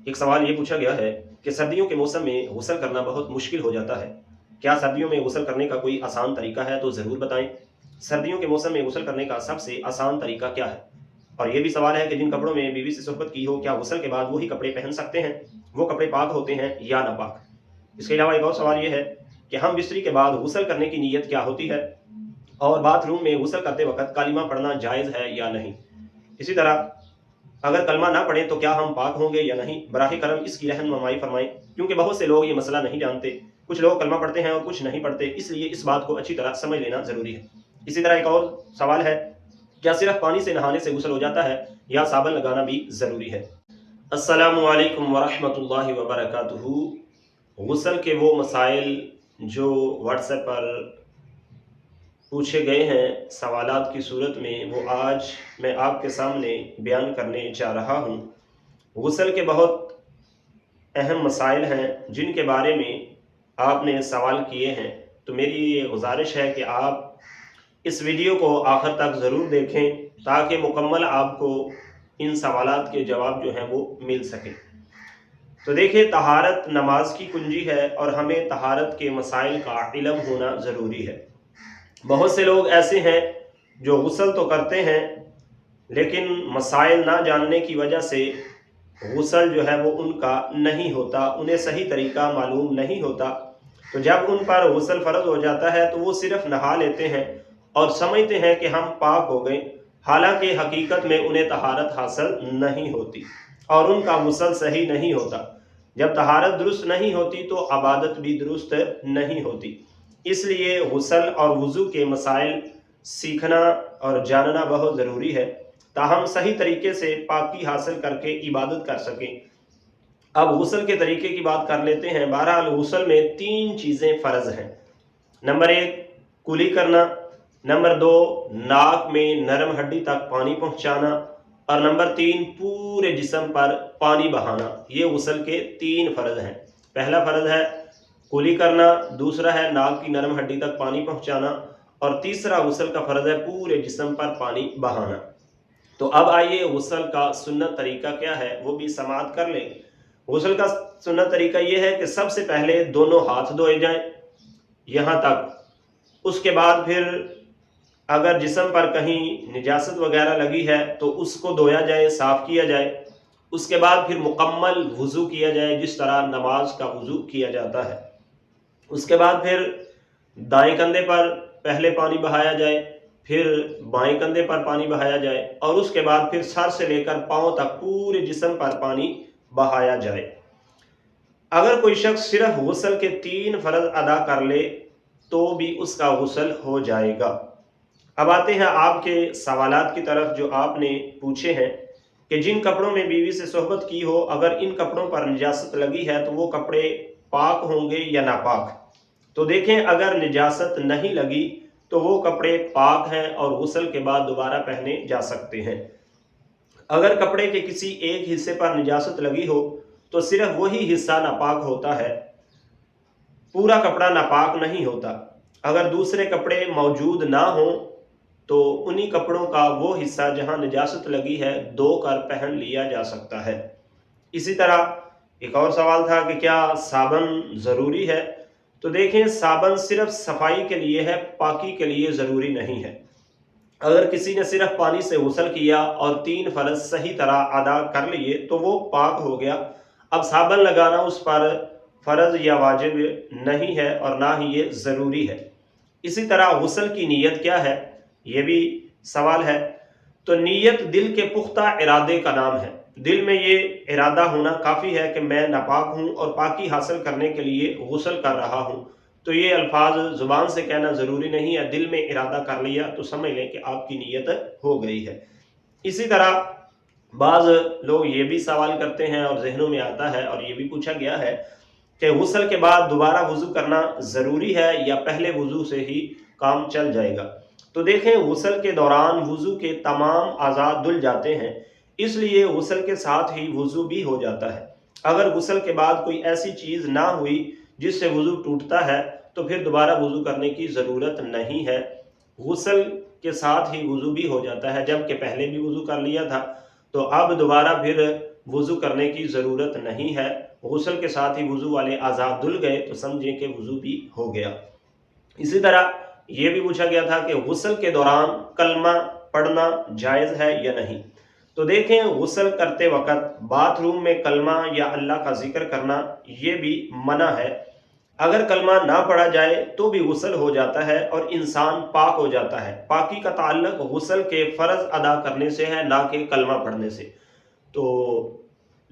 एक सवाल ये पूछा गया है कि सर्दियों के मौसम में गुस्ल करना बहुत मुश्किल हो जाता है। क्या सर्दियों में गुस्ल करने का कोई आसान तरीका है तो ज़रूर बताएं। सर्दियों के मौसम में गुस्ल करने का सबसे आसान तरीका क्या है? और ये भी सवाल है कि जिन कपड़ों में बीवी से सोहबत की हो, क्या गुस्ल के बाद वही कपड़े पहन सकते हैं? वो कपड़े पाक होते हैं या नापाक? इसके अलावा एक और सवाल ये है कि हम बिस्तरी के बाद गुस्ल करने की नीयत क्या होती है? और बाथरूम में गुस्ल करते वक्त कालिमा पढ़ना जायज़ है या नहीं? इसी तरह अगर कलमा ना पढ़े तो क्या हम पाक होंगे या नहीं? बराह करम इसकी रहनुमाई फरमाएं, क्योंकि बहुत से लोग ये मसला नहीं जानते। कुछ लोग कलमा पढ़ते हैं और कुछ नहीं पढ़ते, इसलिए इस बात को अच्छी तरह समझ लेना ज़रूरी है। इसी तरह एक और सवाल है, क्या सिर्फ पानी से नहाने से गुस्ल हो जाता है या साबन लगाना भी ज़रूरी है? अस्सलामु अलैकुम वरहमतुल्लाहि वबरकातुहू। गुस्ल के वो मसाइल जो व्हाट्सएप पर पूछे गए हैं सवालात की सूरत में, वो आज मैं आपके सामने बयान करने जा रहा हूँ। गुस्ल के बहुत अहम मसाइल हैं जिनके बारे में आपने सवाल किए हैं, तो मेरी ये गुजारिश है कि आप इस वीडियो को आखिर तक ज़रूर देखें ताकि मुकम्मल आपको इन सवालात के जवाब जो हैं वो मिल सकें। तो देखिए, तहारत नमाज की कुंजी है और हमें तहारत के मसाइल का इल्म होना ज़रूरी है। बहुत से लोग ऐसे हैं जो गुस्ल तो करते हैं लेकिन मसाइल ना जानने की वजह से गुस्ल जो है वो उनका नहीं होता, उन्हें सही तरीका मालूम नहीं होता। तो जब उन पर गुस्ल फ़र्ज हो जाता है तो वो सिर्फ नहा लेते हैं और समझते हैं कि हम पाक हो गए, हालांकि हकीकत में उन्हें तहारत हासिल नहीं होती और उनका गुस्ल सही नहीं होता। जब तहारत दुरुस्त नहीं होती तो इबादत भी दुरुस्त नहीं होती। इसलिए गुस्ल और वज़ू के मसाइल सीखना और जानना बहुत ज़रूरी है ताहम सही तरीके से पाकी हासिल करके इबादत कर सकें। अब गुस्ल के तरीके की बात कर लेते हैं। बहरहाल गुस्ल में 3 चीज़ें फ़र्ज हैं। नंबर 1 कुली करना, नंबर 2 नाक में नरम हड्डी तक पानी पहुँचाना और नंबर 3 पूरे जिस्म पर पानी बहाना। ये गुस्ल के 3 फ़र्ज हैं। पहला फ़र्ज है कुली करना, दूसरा है नाक की नरम हड्डी तक पानी पहुँचाना और तीसरा गुस्ल का फ़र्ज है पूरे जिस्म पर पानी बहाना। तो अब आइए गुस्ल का सुन्नत तरीका क्या है वो भी समाअत कर लें। गुस्ल का सुन्नत तरीका ये है कि सबसे पहले दोनों हाथ धोए जाएं यहाँ तक। उसके बाद फिर अगर जिस्म पर कहीं निजासत वगैरह लगी है तो उसको धोया जाए, साफ़ किया जाए। उसके बाद फिर मुकम्मल वज़ू किया जाए जिस तरह नमाज का वज़ू किया जाता है। उसके बाद फिर दाएं कंधे पर पहले पानी बहाया जाए, फिर बाएं कंधे पर पानी बहाया जाए और उसके बाद फिर सर से लेकर पाँव तक पूरे जिस्म पर पानी बहाया जाए। अगर कोई शख्स सिर्फ गुस्ल के 3 फ़र्ज अदा कर ले तो भी उसका गुस्ल हो जाएगा। अब आते हैं आपके सवालात की तरफ जो आपने पूछे हैं कि जिन कपड़ों में बीवी से सोहबत की हो, अगर इन कपड़ों पर निजासत लगी है तो वो कपड़े पाक होंगे या नापाक? तो देखें, अगर निजासत नहीं लगी तो वो कपड़े पाक हैं और गुस्ल के बाद दोबारा पहने जा सकते हैं। अगर कपड़े के किसी एक हिस्से पर निजासत लगी हो तो सिर्फ वही हिस्सा नापाक होता है, पूरा कपड़ा नापाक नहीं होता। अगर दूसरे कपड़े मौजूद ना हो तो उन्हीं कपड़ों का वो हिस्सा जहां निजासत लगी है धो कर पहन लिया जा सकता है। इसी तरह एक और सवाल था कि क्या साबन ज़रूरी है? तो देखें, साबन सिर्फ सफाई के लिए है, पाकी के लिए ज़रूरी नहीं है। अगर किसी ने सिर्फ पानी से गुस्ल किया और 3 फ़र्ज सही तरह अदा कर लिए तो वो पाक हो गया। अब साबन लगाना उस पर फ़र्ज या वाजिब नहीं है और ना ही ये ज़रूरी है। इसी तरह गुस्ल की नीयत क्या है, ये भी सवाल है। तो नीयत दिल के पुख्ता इरादे का नाम है। दिल में ये इरादा होना काफ़ी है कि मैं नापाक हूँ और पाकी हासिल करने के लिए गुस्ल कर रहा हूँ। तो ये अल्फाज ज़ुबान से कहना ज़रूरी नहीं है, दिल में इरादा कर लिया तो समझ लें कि आपकी नीयत हो गई है। इसी तरह बाज़ लोग ये भी सवाल करते हैं और जहनों में आता है और ये भी पूछा गया है कि गुस्ल के बाद दोबारा वज़ू करना ज़रूरी है या पहले वज़ू से ही काम चल जाएगा? तो देखें, गुस्ल के दौरान वज़ू के तमाम अज़ा धुल जाते हैं, इसलिए गुस्ल के साथ ही वज़ू भी हो जाता है। अगर गुस्ल के बाद कोई ऐसी चीज़ ना हुई जिससे वज़ू टूटता है तो फिर दोबारा वज़ू करने की ज़रूरत नहीं है। गुस्ल के साथ ही वज़ू भी हो जाता है, जबकि पहले भी वज़ू कर लिया था तो अब दोबारा फिर वज़ू करने की ज़रूरत नहीं है। गुस्ल के साथ ही वज़ू वाले आज़ा धुल गए तो समझें कि वज़ू भी हो गया। इसी तरह ये भी पूछा गया था कि गुस्ल के दौरान कलमा पढ़ना जायज़ है या नहीं। तो देखें, गुस्ल करते वक़्त बाथरूम में कलमा या अल्लाह का ज़िक्र करना ये भी मना है। अगर कलमा ना पढ़ा जाए तो भी गुस्ल हो जाता है और इंसान पाक हो जाता है। पाकी का ताल्लुक गुस्ल के फ़र्ज़ अदा करने से है, ना कि कलमा पढ़ने से। तो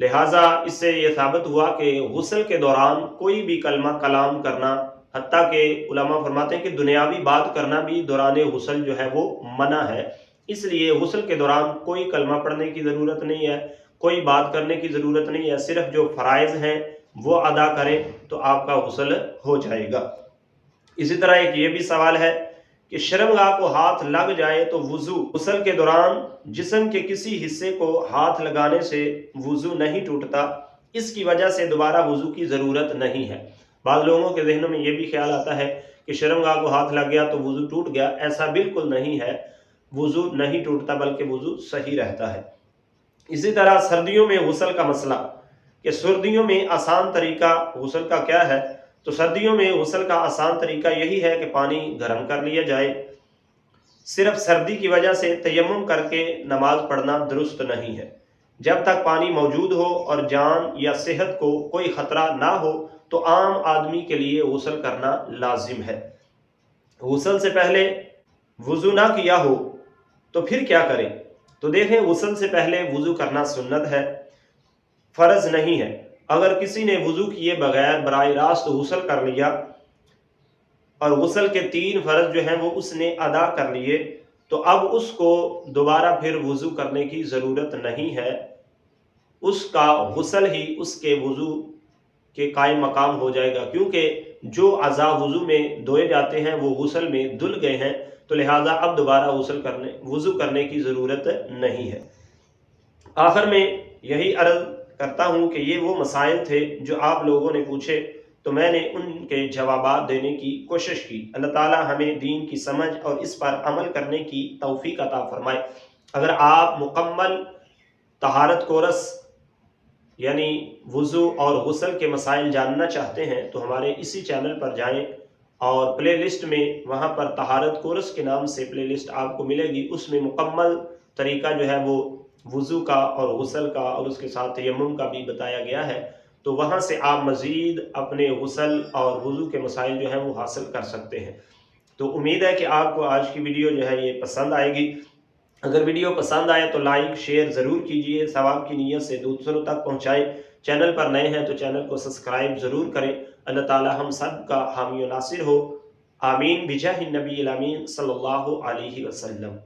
लिहाजा इससे ये साबित हुआ कि गुस्ल के दौरान कोई भी कलमा कलाम करना, हत्ता के उलमा फरमाते हैं कि दुनियावी बात करना भी दौरान गुस्ल जो है वो मना है। इसलिए गुस्ल के दौरान कोई कलमा पढ़ने की ज़रूरत नहीं है, कोई बात करने की ज़रूरत नहीं है। सिर्फ जो फ़राइज़ हैं वो अदा करें तो आपका गुस्ल हो जाएगा। इसी तरह एक ये भी सवाल है कि शर्मगाह को हाथ लग जाए तो वुज़ू, गुस्ल के दौरान जिस्म के किसी हिस्से को हाथ लगाने से वुज़ू नहीं टूटता, इसकी वजह से दोबारा वुज़ू की ज़रूरत नहीं है। बाद लोगों के जहनों में ये भी ख्याल आता है कि शर्मगाह को हाथ लग गया तो वुज़ू टूट गया। ऐसा बिल्कुल नहीं है, वुज़ू नहीं टूटता बल्कि वुज़ू सही रहता है। इसी तरह सर्दियों में गुस्ल का मसला, कि सर्दियों में आसान तरीका गुस्ल का क्या है। तो सर्दियों में गुस्ल का आसान तरीका यही है कि पानी गर्म कर लिया जाए। सिर्फ सर्दी की वजह से तयम्मुम करके नमाज पढ़ना दुरुस्त नहीं है। जब तक पानी मौजूद हो और जान या सेहत को कोई ख़तरा ना हो तो आम आदमी के लिए गुस्ल करना लाजिम है। गुस्ल से पहले वुज़ू ना किया हो तो फिर क्या करें। तो देखें, गुस्ल से पहले वुज़ू करना सुन्नत है, फ़र्ज़ नहीं है। अगर किसी ने वुज़ू किए बगैर बराह रास्त गुस्ल कर लिया और गुस्ल के 3 फ़र्ज़ जो हैं वो उसने अदा कर लिए, तो अब उसको दोबारा फिर वुज़ू करने की ज़रूरत नहीं है। उसका गुस्ल ही उसके वुज़ू के कायम मकाम हो जाएगा, क्योंकि जो अज़ा वुज़ू में धोए जाते हैं वो गुस्ल में धुल गए हैं। तो लिहाजा अब दोबारा वुज़ू करने की ज़रूरत नहीं है। आखिर में यही अर्ज़ करता हूँ कि ये वो मसाइल थे जो आप लोगों ने पूछे, तो मैंने उनके जवाबात देने की कोशिश की। अल्लाह ताला हमें दीन की समझ और इस पर अमल करने की तौफ़ीक़ अता फ़रमाए। अगर आप मुकम्मल तहारत कोर्स यानी वुज़ू और गुस्ल के मसाइल जानना चाहते हैं तो हमारे इसी चैनल पर जाएं और प्लेलिस्ट में वहाँ पर तहारत कोर्स के नाम से प्लेलिस्ट आपको मिलेगी। उसमें मुकम्मल तरीका जो है वो वुज़ू का और गुस्ल का और उसके साथ तयम्मुम का भी बताया गया है। तो वहाँ से आप मज़ीद अपने गुस्ल और वुज़ू के मसाइल जो हैं वो हासिल कर सकते हैं। तो उम्मीद है कि आपको आज की वीडियो जो है ये पसंद आएगी। अगर वीडियो पसंद आए तो लाइक शेयर ज़रूर कीजिए, सवाब की नीयत से दूसरों तक पहुँचाएँ। चैनल पर नए हैं तो चैनल को सब्सक्राइब ज़रूर करें। अल्लाह ताला हम सब का हामी व नासिर हो। आमीन बिजाहि नबी अमीन सल्लल्लाहु अलैहि वसल्लम।